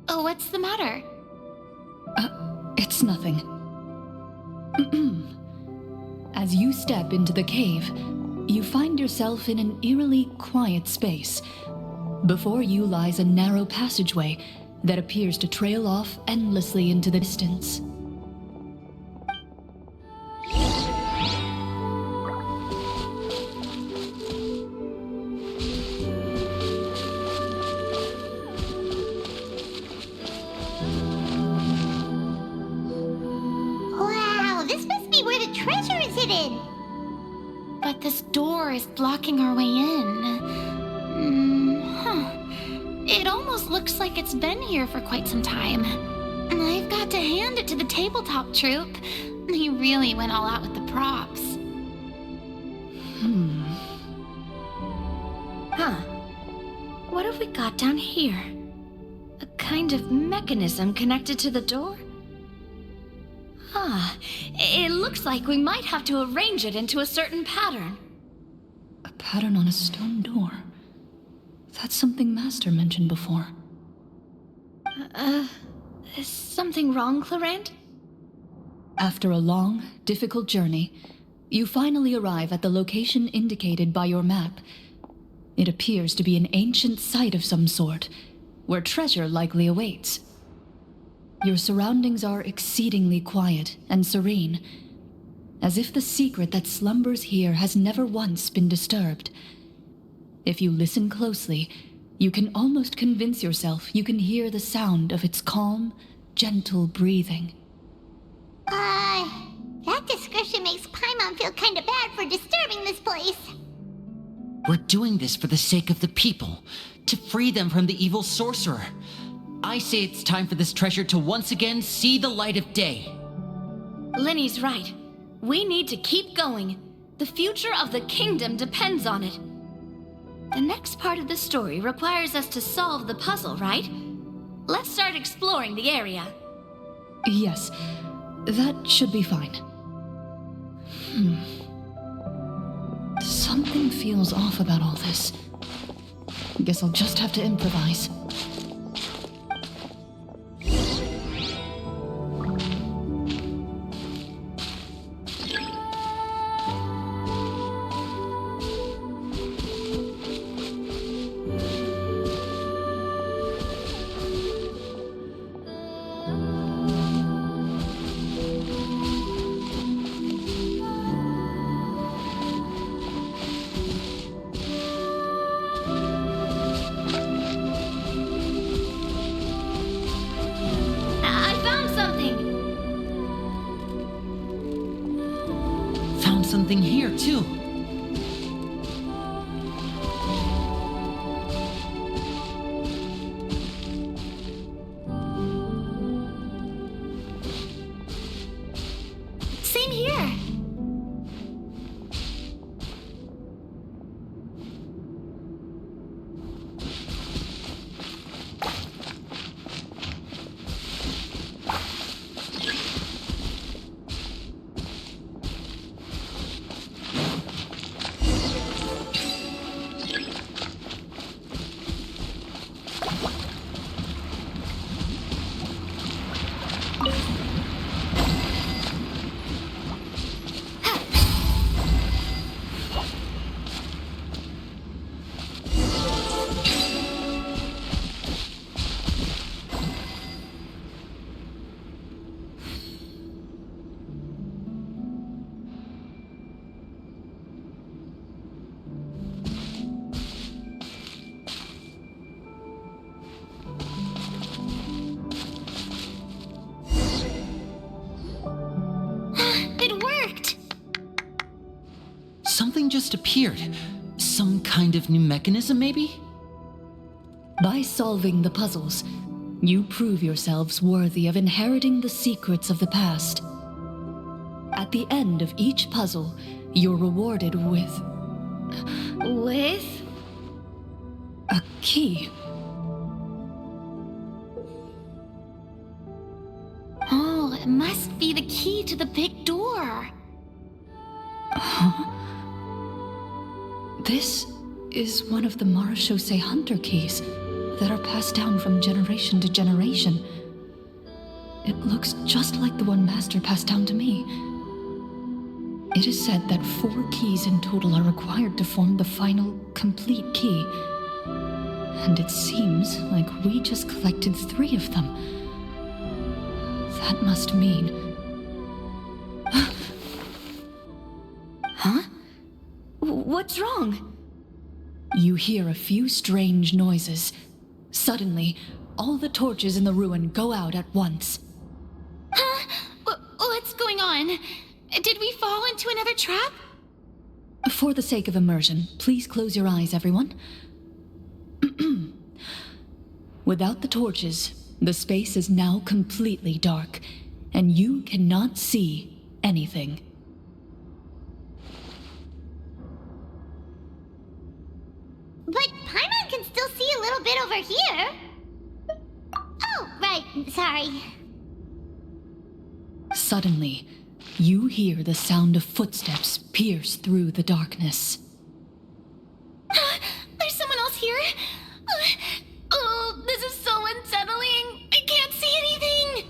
Oh, what's the matter? It's nothing. As you step into the cave, you find yourself in an eerily quiet space. Before you lies a narrow passageway that appears to trail off endlessly into the distance. Wow, this must be where the treasure is hidden. But this door is blocking our way in. It almost looks like it's been here for quite some time. I've got to hand it to the tabletop troupe. They really went all out with the props. What have we got down here? A kind of mechanism connected to the door? It looks like we might have to arrange it into a certain pattern. A pattern on a stone door. That's something Master mentioned before. Is something wrong, Clorinde? After a long, difficult journey, you finally arrive at the location indicated by your map. It appears to be an ancient site of some sort, where treasure likely awaits. Your surroundings are exceedingly quiet and serene, as if the secret that slumbers here has never once been disturbed. If you listen closely, you can almost convince yourself you can hear the sound of its calm, gentle breathing. That description makes Paimon feel kinda bad for disturbing this place. We're doing this for the sake of the people, to free them from the evil sorcerer. I say it's time for this treasure to once again see the light of day. Linny's right. We need to keep going. The future of the kingdom depends on it. The next part of the story requires us to solve the puzzle, right? Let's start exploring the area. Yes, that should be fine. Something feels off about all this. Guess I'll just have to improvise. Something here, too. Same here. Something just appeared. Some kind of new mechanism, maybe? By solving the puzzles, you prove yourselves worthy of inheriting the secrets of the past. At the end of each puzzle, you're rewarded with a key. Oh, it must be the key to the big door. This is one of the Marechaussee Hunter keys. that are passed down from generation to generation. It looks just like the one Master passed down to me. It is said that 4 keys in total are required to form the final, complete key. And it seems like we just collected 3 of them. That must mean... Huh? What's wrong? You hear a few strange noises. Suddenly, all the torches in the ruin go out at once. Huh? What's going on? Did we fall into another trap? For the sake of immersion, please close your eyes, everyone. Without the torches, the space is now completely dark, and you cannot see anything. But Paimon can still see a little bit over here. Oh, right, sorry. Suddenly, you hear the sound of footsteps pierce through the darkness. There's someone else here? Oh, this is so unsettling. I can't see anything.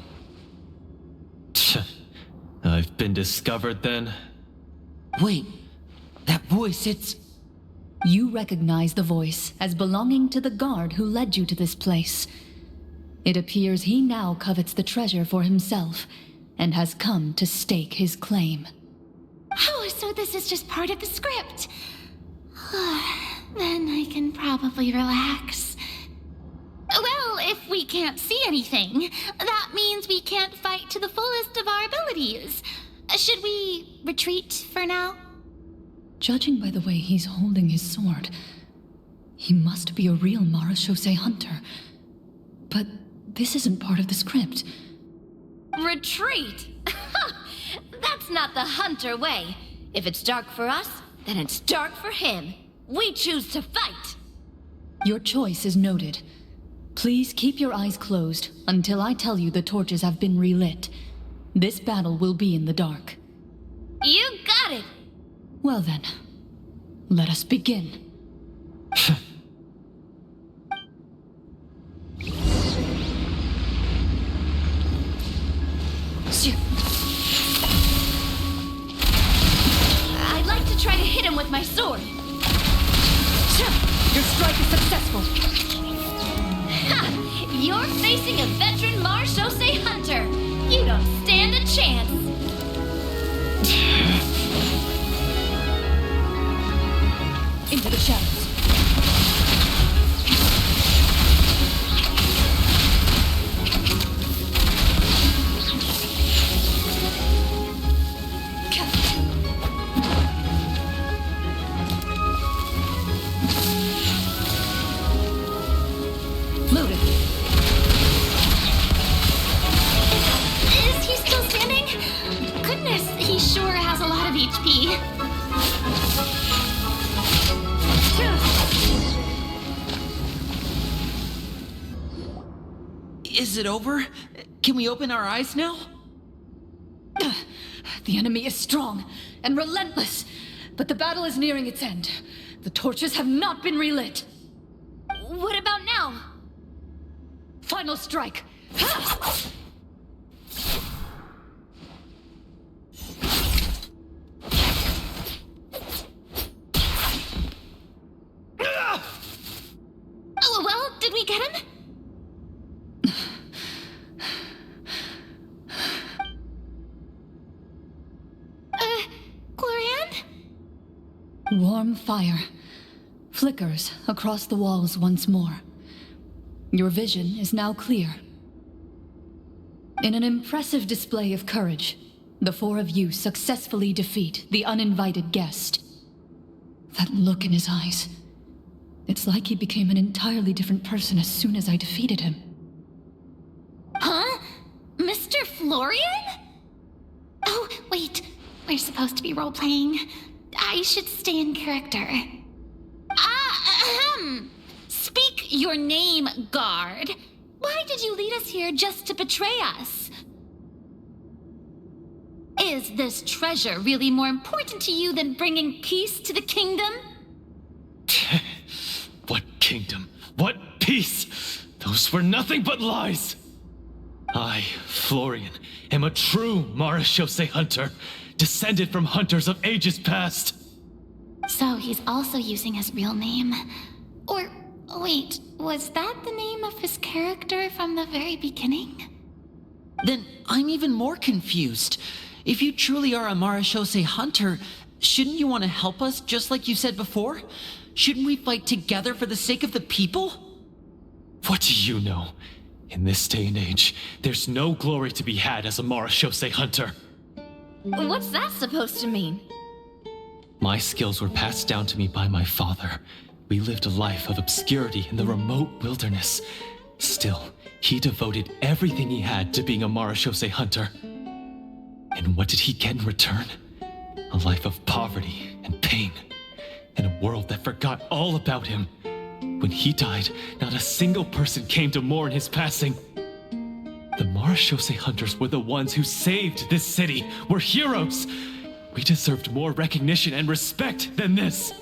I've been discovered then? Wait, that voice, it's... You recognize the voice as belonging to the guard who led you to this place. It appears he now covets the treasure for himself and has come to stake his claim. Oh, so this is just part of the script. Then I can probably relax. Well, if we can't see anything, that means we can't fight to the fullest of our abilities. Should we retreat for now? Judging by the way he's holding his sword, he must be a real Marachose hunter. But this isn't part of the script. Retreat? That's not the hunter way. If it's dark for us, then it's dark for him. We choose to fight. Your choice is noted. Please keep your eyes closed until I tell you the torches have been relit. This battle will be in the dark. You got it. Well then, let us begin. I'd like to try to hit him with my sword. Your strike is successful. Ha! You're facing a veteran Marachose hunter. You don't stand a chance. Into the shadows. Loaded. Is he still standing? Goodness, he sure has a lot of HP. Is it over? Can we open our eyes now? The enemy is strong and relentless, but the battle is nearing its end. The torches have not been relit. What about now? Final strike. Oh, well, did we get him? Clorinde? Warm fire flickers across the walls once more. Your vision is now clear. In an impressive display of courage, the 4 of you successfully defeat the uninvited guest. That look in his eyes. It's like he became an entirely different person as soon as I defeated him. Huh? Mr. Florian? Oh, wait. We're supposed to be role-playing. I should stay in character. Speak your name, guard. Why did you lead us here just to betray us? Is this treasure really more important to you than bringing peace to the kingdom? What kingdom? What peace? Those were nothing but lies! I, Florian, am a true Marechaussee hunter, descended from hunters of ages past. So he's also using his real name. Or, wait, was that the name of his character from the very beginning? Then I'm even more confused. If you truly are a Marechaussee hunter, shouldn't you want to help us just like you said before? Shouldn't we fight together for the sake of the people? What do you know? In this day and age, there's no glory to be had as a Marechaussee hunter. What's that supposed to mean? My skills were passed down to me by my father. We lived a life of obscurity in the remote wilderness. Still, he devoted everything he had to being a Marechaussee hunter. And what did he get in return? A life of poverty and pain, in a world that forgot all about him. When he died, not a single person came to mourn his passing. The Marechaussee hunters were the ones who saved this city. We're heroes. We deserved more recognition and respect than this.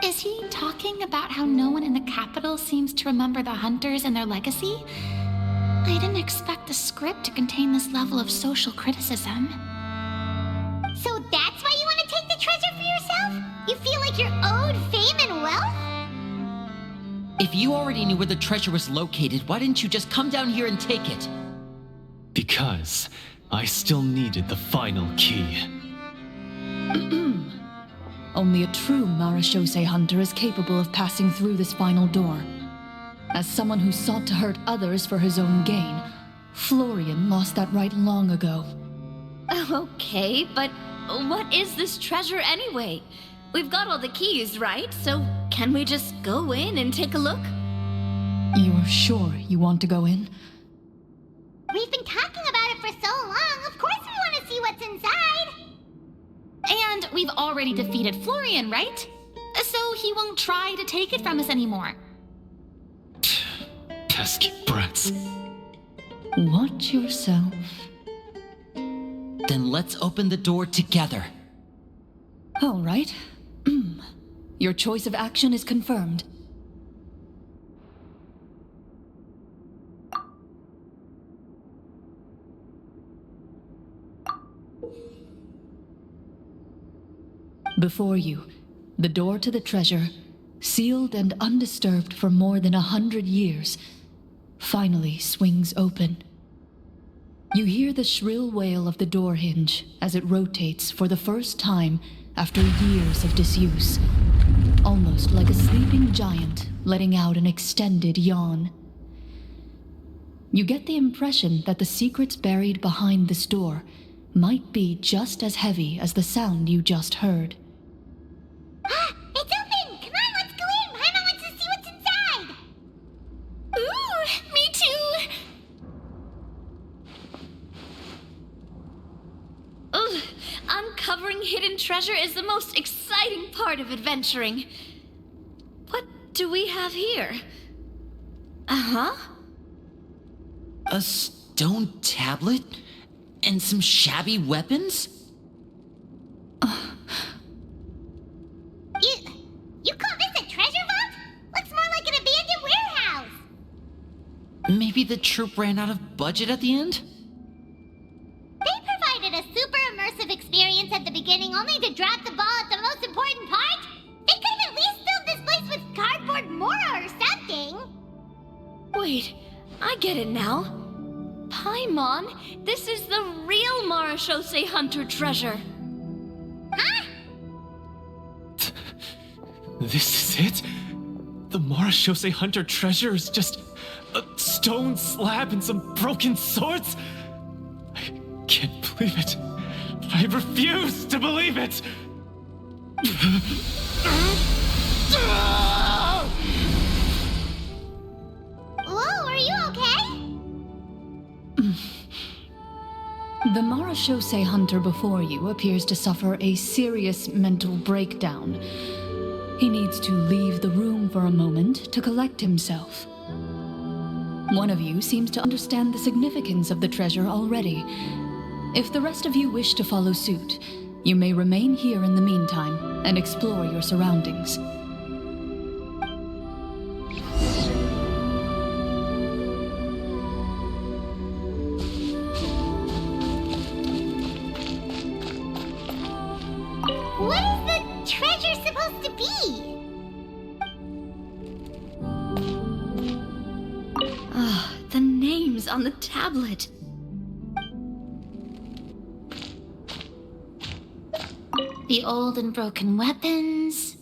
Is he talking about how no one in the capital seems to remember the hunters and their legacy? I didn't expect the script to contain this level of social criticism. So that's why you want to take the treasure for yourself? You feel like you're owed fame and wealth? If you already knew where the treasure was located, why didn't you just come down here and take it? Because I still needed the final key. Only a true Marechaussee hunter is capable of passing through this final door. As someone who sought to hurt others for his own gain, Florian lost that right long ago. Okay, but what is this treasure anyway? We've got all the keys, right? So can we just go in and take a look? You're sure you want to go in? We've been talking about it for so long. Of course we want to see what's inside. And we've already defeated Florian, right? So he won't try to take it from us anymore. Pesky brats. Watch yourself. Then let's open the door together. All right. Your choice of action is confirmed. Before you, the door to the treasure, sealed and undisturbed for more than 100 years, finally swings open. You hear the shrill wail of the door hinge as it rotates for the first time after years of disuse, almost like a sleeping giant letting out an extended yawn. You get the impression that the secrets buried behind this door might be just as heavy as the sound you just heard. It's open! Come on, let's go in! Paimon wants to see what's inside! Ooh, me too! Ugh, uncovering hidden treasure is the most exciting part of adventuring. What do we have here? Uh-huh. A stone tablet? And some shabby weapons? You call this a treasure vault? Looks more like an abandoned warehouse! Maybe the troop ran out of budget at the end? They provided a super immersive experience at the beginning only to drop the ball at the most important part? They could have at least filled this place with cardboard mora or something! Wait, I get it now. Paimon, this is the real Marechaussee hunter treasure. Huh? This is it? The Marechaussee hunter treasure is just a stone slab and some broken swords? I can't believe it. I refuse to believe it! Whoa, are you okay? The Marechaussee hunter before you appears to suffer a serious mental breakdown. He needs to leave the room for a moment to collect himself. One of you seems to understand the significance of the treasure already. If the rest of you wish to follow suit, you may remain here in the meantime and explore your surroundings. be? Ah, the names on the tablet. The old and broken weapons.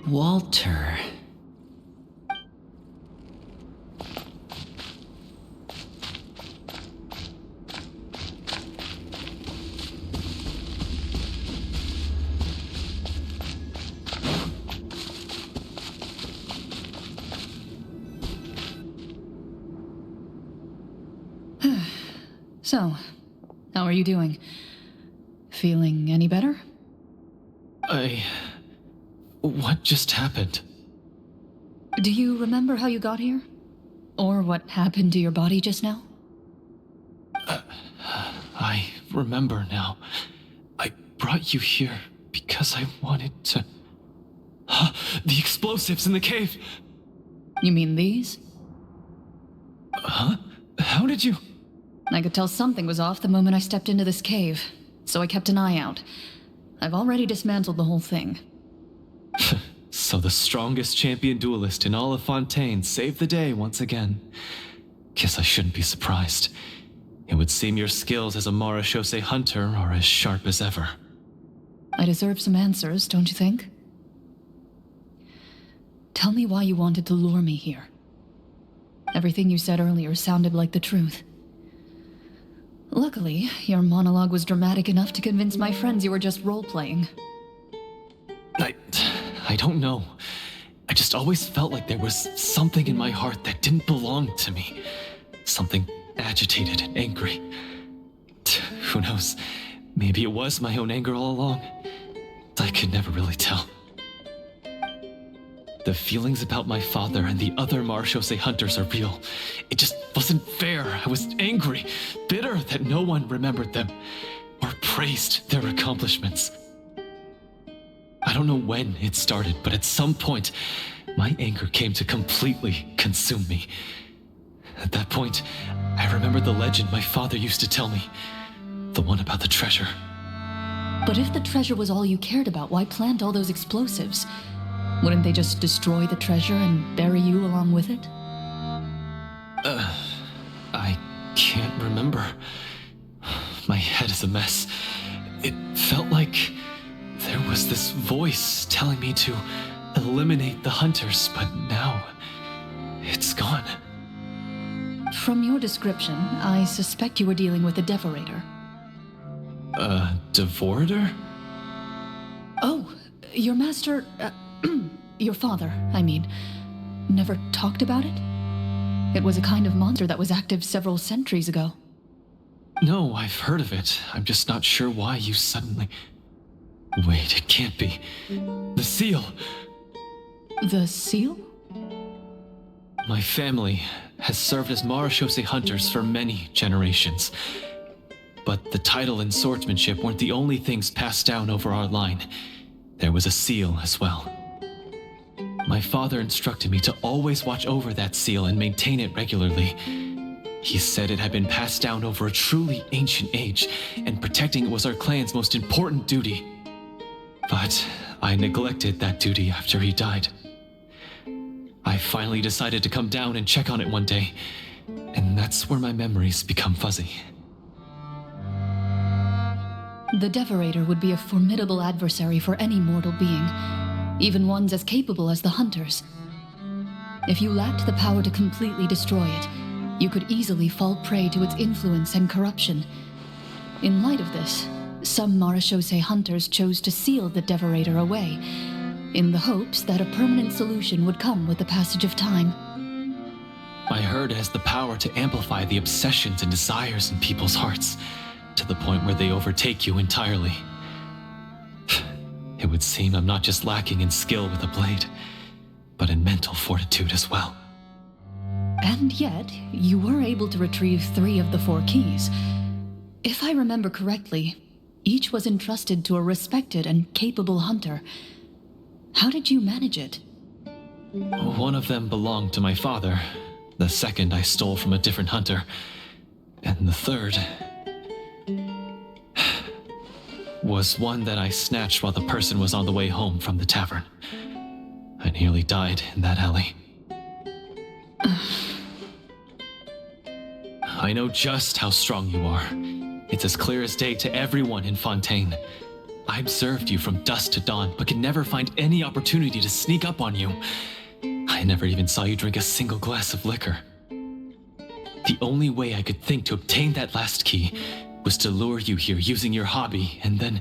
Walter. So, how are you doing? Feeling any better? What just happened? Do you remember how you got here? Or what happened to your body just now? I remember now. I brought you here because I wanted to... The explosives in the cave! You mean these? Huh? How did you... I could tell something was off the moment I stepped into this cave, so I kept an eye out. I've already dismantled the whole thing. So the strongest champion duelist in all of Fontaine saved the day once again. Guess I shouldn't be surprised. It would seem your skills as a Marechaussee hunter are as sharp as ever. I deserve some answers, don't you think? Tell me why you wanted to lure me here. Everything you said earlier sounded like the truth. Luckily, your monologue was dramatic enough to convince my friends you were just role-playing. I don't know. I just always felt like there was something in my heart that didn't belong to me. Something agitated and angry. Who knows? Maybe it was my own anger all along. I could never really tell. The feelings about my father and the other Marechaussee hunters are real. It just wasn't fair. I was angry, bitter that no one remembered them or praised their accomplishments. I don't know when it started, but at some point, my anger came to completely consume me. At that point, I remembered the legend my father used to tell me. The one about the treasure. But if the treasure was all you cared about, why plant all those explosives? Wouldn't they just destroy the treasure and bury you along with it? I can't remember. My head is a mess. It felt like there was this voice telling me to eliminate the hunters, but now it's gone. From your description, I suspect you were dealing with a Devorator. Devorator? Oh, your master... your father, I mean, never talked about it? It was a kind of monster that was active several centuries ago. No, I've heard of it. I'm just not sure why you suddenly... Wait, it can't be. The seal! The seal? My family has served as Marechaussee hunters for many generations. But the title and swordsmanship weren't the only things passed down over our line. There was a seal as well. My father instructed me to always watch over that seal and maintain it regularly. He said it had been passed down over a truly ancient age, and protecting it was our clan's most important duty. But I neglected that duty after he died. I finally decided to come down and check on it one day, and that's where my memories become fuzzy. The Devorator would be a formidable adversary for any mortal being, even ones as capable as the Hunters. If you lacked the power to completely destroy it, you could easily fall prey to its influence and corruption. In light of this, some Marechaussee hunters chose to seal the Devorator away, in the hopes that a permanent solution would come with the passage of time. I heard it has the power to amplify the obsessions and desires in people's hearts, to the point where they overtake you entirely. It would seem I'm not just lacking in skill with a blade, but in mental fortitude as well. And yet, you were able to retrieve 3 of the 4 keys. If I remember correctly, each was entrusted to a respected and capable hunter. How did you manage it? One of them belonged to my father. The second I stole from a different hunter. And the third was one that I snatched while the person was on the way home from the tavern. I nearly died in that alley. I know just how strong you are. It's as clear as day to everyone in Fontaine. I observed you from dusk to dawn, but could never find any opportunity to sneak up on you. I never even saw you drink a single glass of liquor. The only way I could think to obtain that last key was to lure you here using your hobby, and then...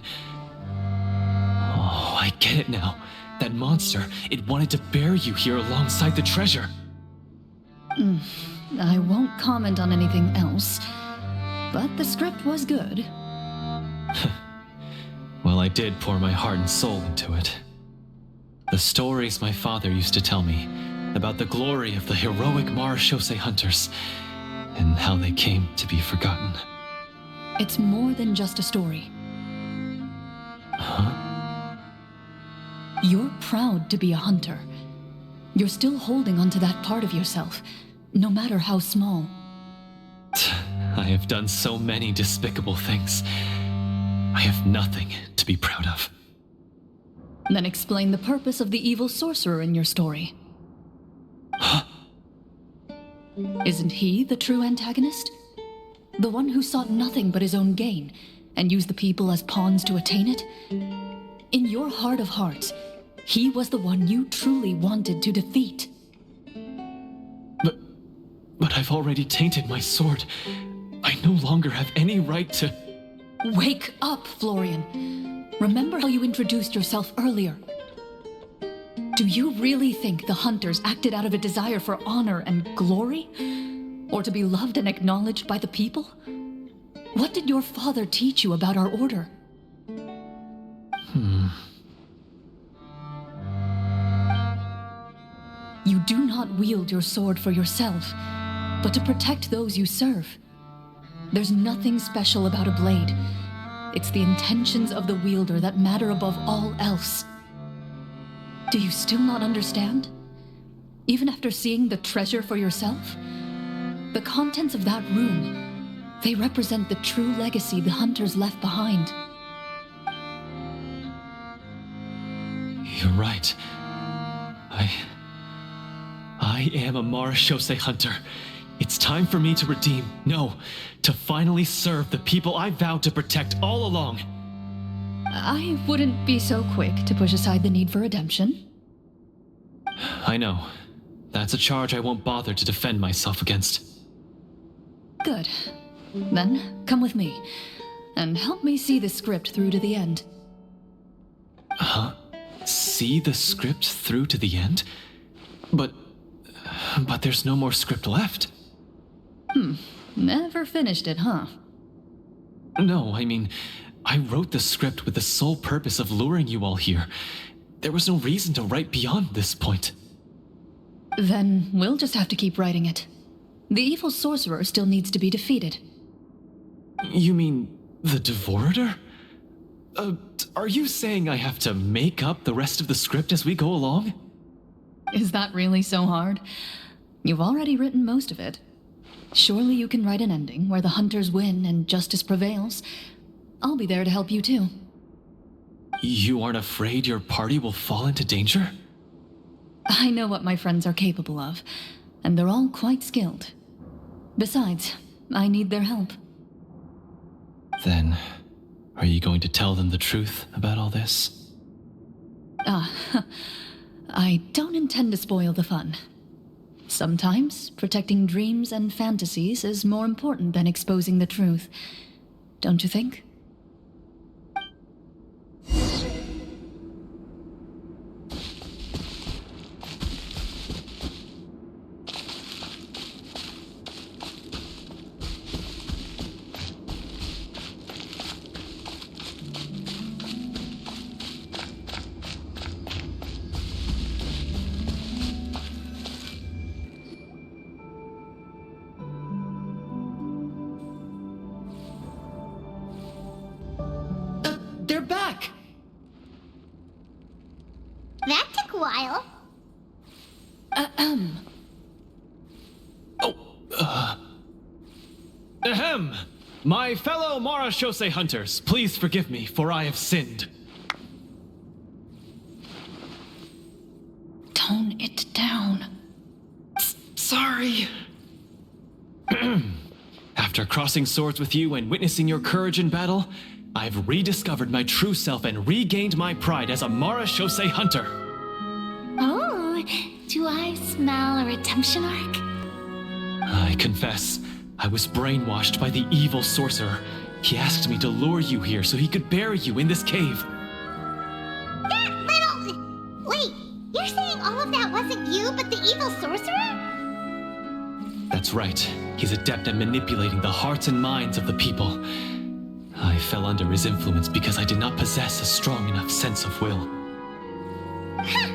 Oh, I get it now. That monster, it wanted to bury you here alongside the treasure. I won't comment on anything else, but the script was good. Well, I did pour my heart and soul into it. The stories my father used to tell me about the glory of the heroic Marechaussee hunters and how they came to be forgotten. It's more than just a story. Huh? You're proud to be a hunter. You're still holding onto that part of yourself, no matter how small. I have done so many despicable things. I have nothing to be proud of. Then explain the purpose of the evil sorcerer in your story. Isn't he the true antagonist? The one who sought nothing but his own gain, and used the people as pawns to attain it? In your heart of hearts, he was the one you truly wanted to defeat. But I've already tainted my sword. I no longer have any right to... Wake up, Florian. Remember how you introduced yourself earlier. Do you really think the hunters acted out of a desire for honor and glory? Or to be loved and acknowledged by the people? What did your father teach you about our order? You do not wield your sword for yourself, but to protect those you serve. There's nothing special about a blade. It's the intentions of the wielder that matter above all else. Do you still not understand? Even after seeing the treasure for yourself? The contents of that room, they represent the true legacy the hunters left behind. You're right. I am a Marechaussee hunter. It's time for me to redeem, no, to finally serve the people I vowed to protect all along. I wouldn't be so quick to push aside the need for redemption. I know. That's a charge I won't bother to defend myself against. Good. Then, come with me, and help me see the script through to the end. Huh? See the script through to the end? But there's no more script left. Never finished it, huh? No, I mean, I wrote the script with the sole purpose of luring you all here. There was no reason to write beyond this point. Then we'll just have to keep writing it. The evil sorcerer still needs to be defeated. You mean the Devorator? Are you saying I have to make up the rest of the script as we go along? Is that really so hard? You've already written most of it. Surely you can write an ending where the hunters win and justice prevails. I'll be there to help you too. You aren't afraid your party will fall into danger? I know what my friends are capable of, and they're all quite skilled. Besides, I need their help. Then, are you going to tell them the truth about all this? I don't intend to spoil the fun. Sometimes, protecting dreams and fantasies is more important than exposing the truth. Don't you think? They're back! That took a while. Ahem! My fellow Marashose hunters, please forgive me, for I have sinned. Tone it down. Sorry. After crossing swords with you and witnessing your courage in battle, I've rediscovered my true self and regained my pride as a Marashose hunter. Oh, do I smell a redemption arc? I confess, I was brainwashed by the evil sorcerer. He asked me to lure you here so he could bury you in this cave. That little... Wait, you're saying all of that wasn't you, but the evil sorcerer? That's right. He's adept at manipulating the hearts and minds of the people. I fell under his influence because I did not possess a strong enough sense of will. Huh.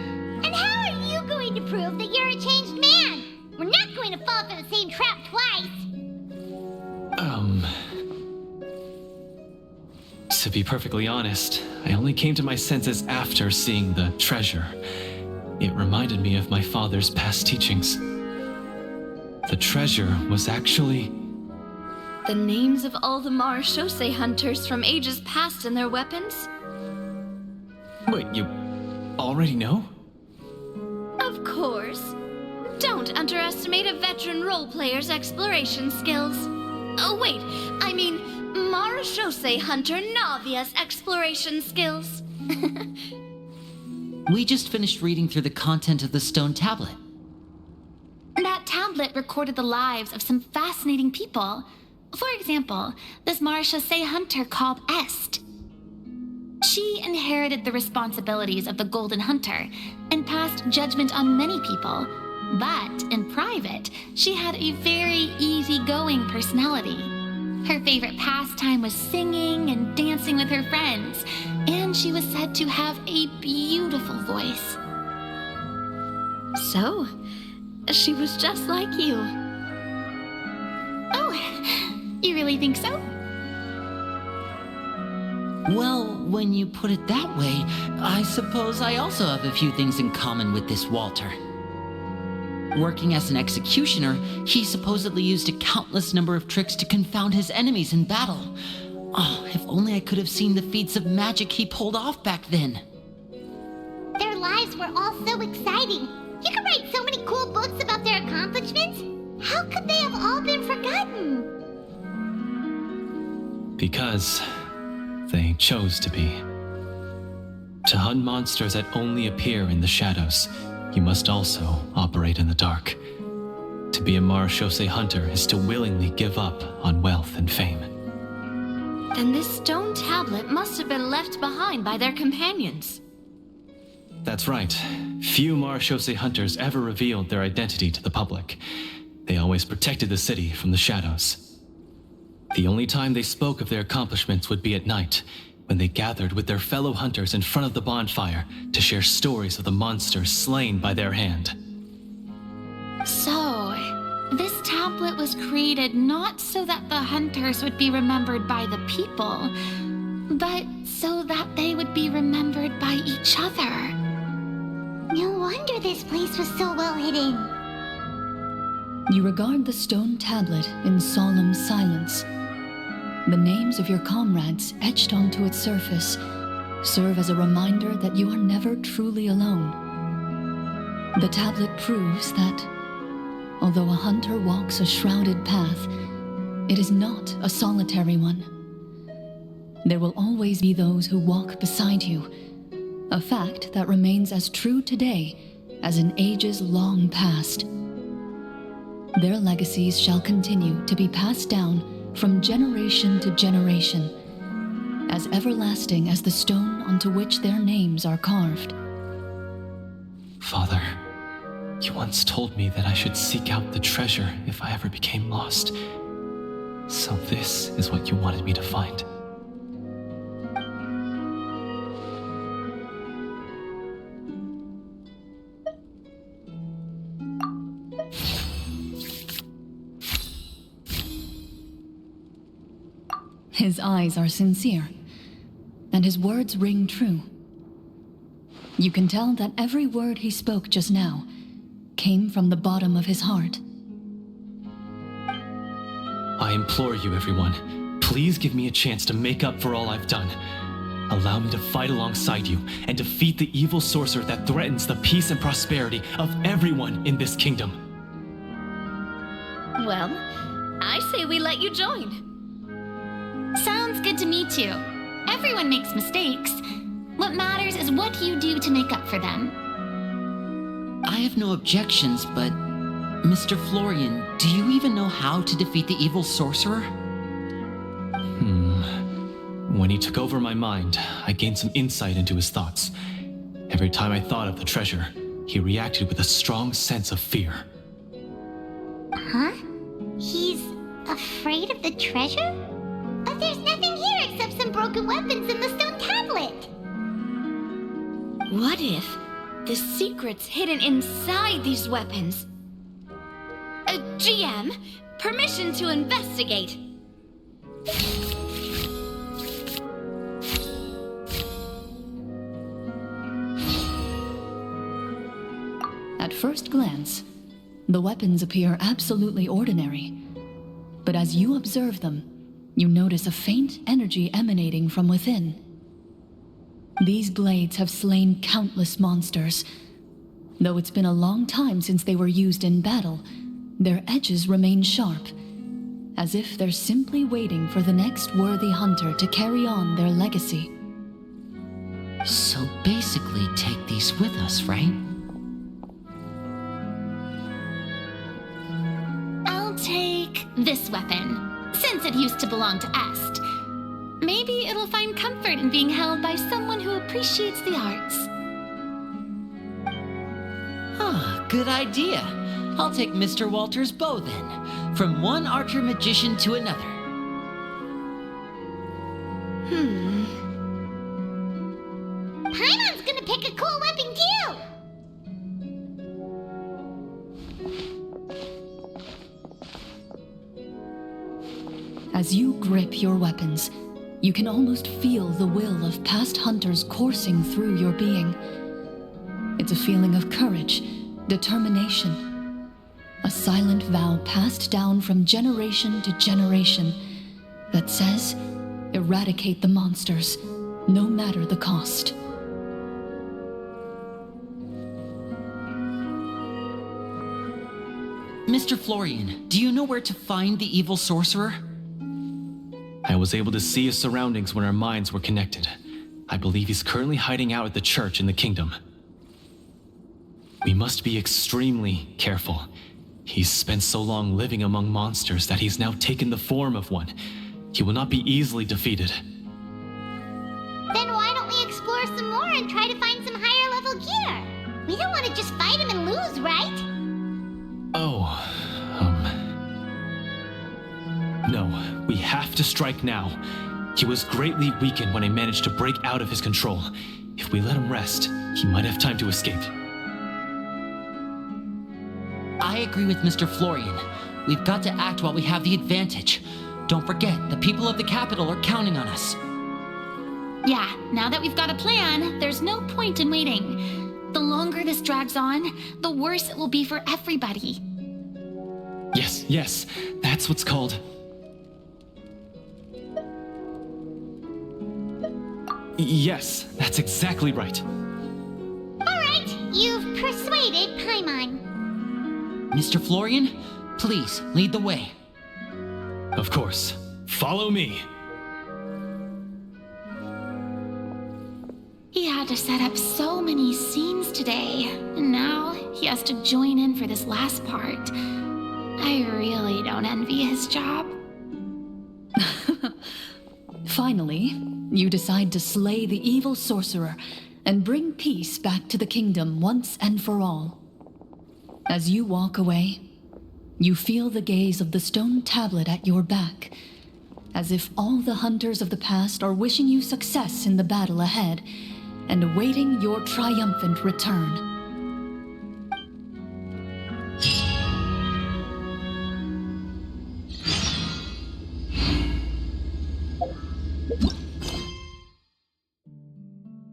And how are you going to prove that you're a changed man? We're not going to fall for the same trap twice. To be perfectly honest, I only came to my senses after seeing the treasure. It reminded me of my father's past teachings. The treasure was actually... The names of all the Marashose hunters from ages past and their weapons? Wait, you already know? Of course. Don't underestimate a veteran role player's exploration skills. Oh, wait, I mean Marashose hunter Navia's exploration skills. We just finished reading through the content of the stone tablet. That tablet recorded the lives of some fascinating people. For example, this Marashose hunter called Est. She inherited the responsibilities of the Golden Hunter and passed judgment on many people. But in private, she had a very easygoing personality. Her favorite pastime was singing and dancing with her friends, and she was said to have a beautiful voice. So, she was just like you. Oh, you really think so? Well, when you put it that way, I suppose I also have a few things in common with this Walter. Working as an executioner, he supposedly used a countless number of tricks to confound his enemies in battle. Oh, if only I could have seen the feats of magic he pulled off back then. Their lives were all so exciting. You could write so many cool books about their accomplishments. How could they have all been forgotten? Because they chose to be. To hunt monsters that only appear in the shadows, you must also operate in the dark. To be a Marashose hunter is to willingly give up on wealth and fame. Then this stone tablet must have been left behind by their companions. That's right. Few Marashose hunters ever revealed their identity to the public. They always protected the city from the shadows. The only time they spoke of their accomplishments would be at night, when they gathered with their fellow hunters in front of the bonfire to share stories of the monsters slain by their hand. So, this tablet was created not so that the hunters would be remembered by the people, but so that they would be remembered by each other. No wonder this place was so well hidden. You regard the stone tablet in solemn silence. The names of your comrades etched onto its surface serve as a reminder that you are never truly alone. The tablet proves that, although a hunter walks a shrouded path, it is not a solitary one. There will always be those who walk beside you, a fact that remains as true today as in ages long past. Their legacies shall continue to be passed down from generation to generation, as everlasting as the stone onto which their names are carved. Father, you once told me that I should seek out the treasure if I ever became lost. So this is what you wanted me to find. His eyes are sincere, and his words ring true. You can tell that every word he spoke just now came from the bottom of his heart. I I implore you, everyone, please give me a chance to make up for all I've done. Allow me to fight alongside you and defeat the evil sorcerer that threatens the peace and prosperity of everyone in this kingdom. Well, I say we let you join. Sounds good to me too. Everyone makes mistakes. What matters is what you do to make up for them. I have no objections, but Mr. Florian, do you even know how to defeat the evil sorcerer? When he took over my mind, I gained some insight into his thoughts. Every time I thought of the treasure, he reacted with a strong sense of fear. Huh? He's afraid of the treasure? But there's nothing here except some broken weapons and the stone tablet. What if the secret's hidden inside these weapons? GM, permission to investigate. At first glance, the weapons appear absolutely ordinary. But as you observe them, you notice a faint energy emanating from within. These blades have slain countless monsters. Though it's been a long time since they were used in battle, their edges remain sharp, as if they're simply waiting for the next worthy hunter to carry on their legacy. So basically, take these with us, right? I'll take this weapon, since it used to belong to Est. Maybe it'll find comfort in being held by someone who appreciates the arts. Good idea. I'll take Mr. Walter's bow then, from one archer-magician to another. Paimon's gonna pick a cool weapon too! As you grip your weapons, you can almost feel the will of past hunters coursing through your being. It's a feeling of courage, determination, a silent vow passed down from generation to generation that says, eradicate the monsters, no matter the cost. Mr. Florian, do you know where to find the evil sorcerer? I was able to see his surroundings when our minds were connected. I believe he's currently hiding out at the church in the kingdom. We must be extremely careful. He's spent so long living among monsters that he's now taken the form of one. He will not be easily defeated. Then why don't we explore some more and try to find some higher level gear? We don't want to just fight him and lose, right? No, we have to strike now. He was greatly weakened when I managed to break out of his control. If we let him rest, he might have time to escape. I agree with Mr. Florian. We've got to act while we have the advantage. Don't forget, the people of the capital are counting on us. Yeah, now that we've got a plan, there's no point in waiting. The longer this drags on, the worse it will be for everybody. Yes, that's what's called... Yes, that's exactly right. Alright, you've persuaded Paimon. Mr. Florian, please lead the way. Of course. Follow me. He had to set up so many scenes today, and now he has to join in for this last part. I really don't envy his job. Finally, you decide to slay the evil sorcerer and bring peace back to the kingdom once and for all. As you walk away, you feel the gaze of the stone tablet at your back, as if all the hunters of the past are wishing you success in the battle ahead and awaiting your triumphant return.